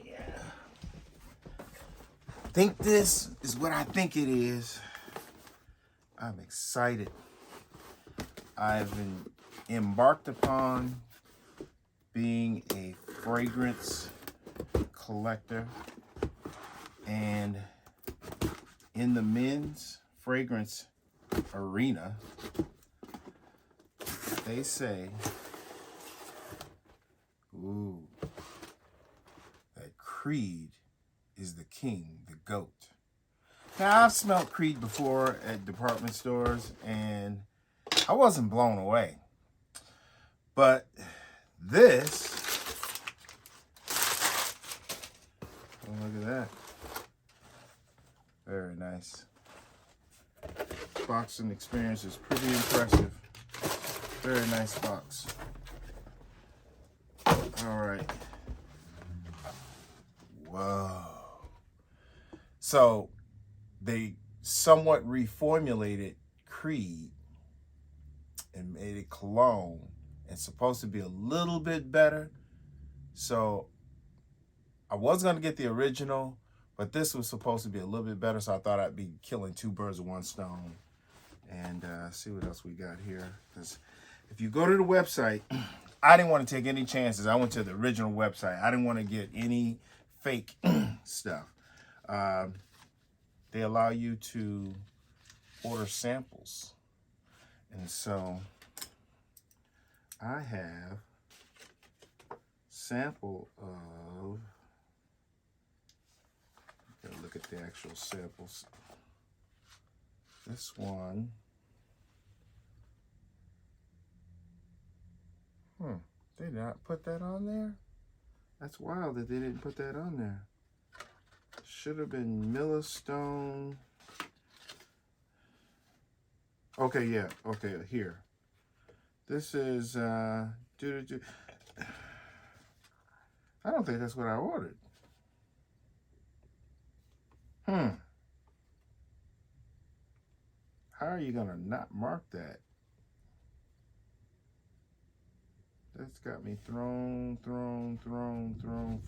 Yeah. Think this is what I think it is. I'm excited. I've been embarked upon being a fragrance collector, and in the men's fragrance arena, they say, ooh, that Creed is the king, the GOAT. Now, I've smelled Creed before at department stores, and I wasn't blown away. But this, oh, look at that. Very nice. Boxing experience is pretty impressive. Very nice box. All right. Whoa. So they somewhat reformulated Creed and made it cologne. It's supposed to be a little bit better. So I was going to get the original, but this was supposed to be a little bit better. So I thought I'd be killing two birds with one stone. And see what else we got here. Because if you go to the website, I didn't want to take any chances. I went to the original website. I didn't want to get any fake stuff. They allow you to order samples. And so I have sample of, look at the actual samples. This one, they did not put that on there? That's wild that they didn't put that on there. Should have been Millstone. Okay, yeah, okay, here. This is, I don't think that's what I ordered. How are you gonna not mark that? That's got me thrown for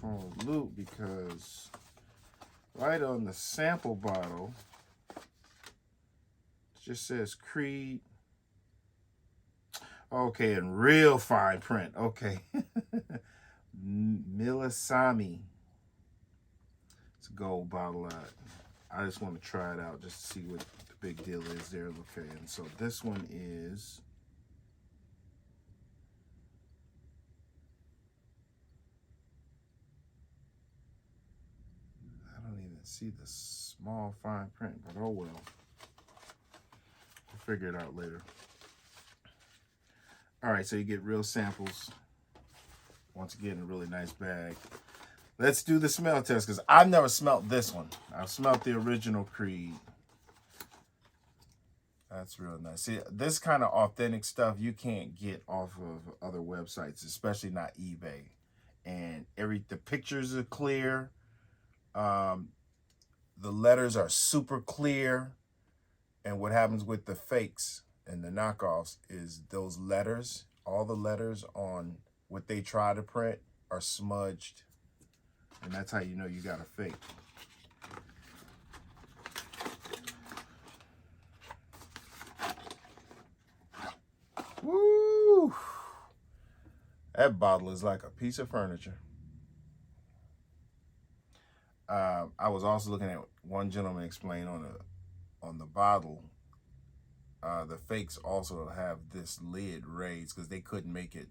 a loop, because right on the sample bottle, it just says Creed. Okay, in real fine print. Okay. Millisami. It's a gold bottle. I just want to try it out just to see what the big deal is there. Okay, and so this one is, I don't even see the small fine print, but oh well. We'll figure it out later. All right, so you get real samples. Once again, a really nice bag. Let's do the smell test, because I've never smelled this one. I've smelled the original Creed. That's real nice. See, this kind of authentic stuff you can't get off of other websites, especially not eBay. And the pictures are clear. The letters are super clear. And what happens with the fakes and the knockoffs is those letters, all the letters on what they try to print are smudged. And that's how you know you got a fake. Woo! That bottle is like a piece of furniture. I was also looking at one gentleman explain on the bottle. The fakes also have this lid raised because they couldn't make it.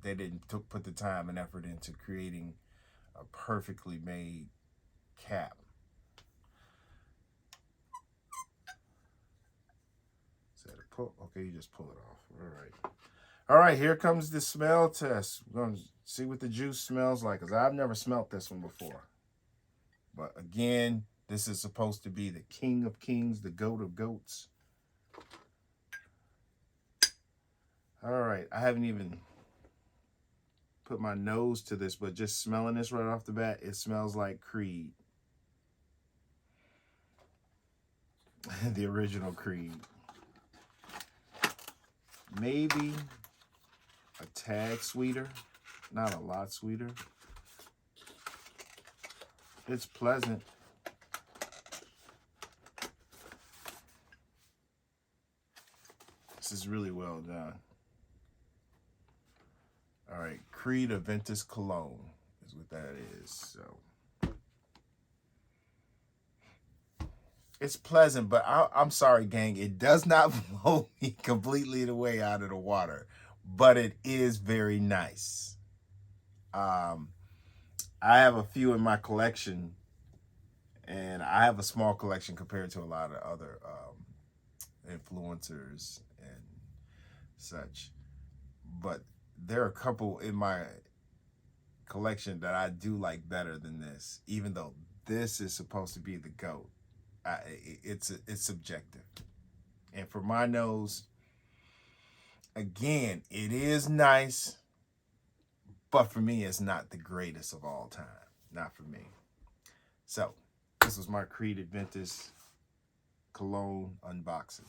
They didn't put the time and effort into creating a perfectly made cap. Okay, you just pull it off. All right, here comes the smell test. We're going to see what the juice smells like, because I've never smelt this one before. But again, this is supposed to be the king of kings, the goat of goats. All right, I haven't even put my nose to this, but just smelling this right off the bat, it smells like Creed. The original Creed. Maybe a tad sweeter, not a lot sweeter, It's pleasant. This is really well done. All right, Creed Aventus Cologne is what that is. So it's pleasant, but I'm sorry, gang. It does not blow me completely the way out of the water, but it is very nice. I have a few in my collection, and I have a small collection compared to a lot of other influencers and such. But there are a couple in my collection that I do like better than this, even though this is supposed to be the GOAT. It's subjective. And for my nose, again, it is nice, but for me, it's not the greatest of all time. Not for me. So, this was my Creed Aventus Cologne unboxing.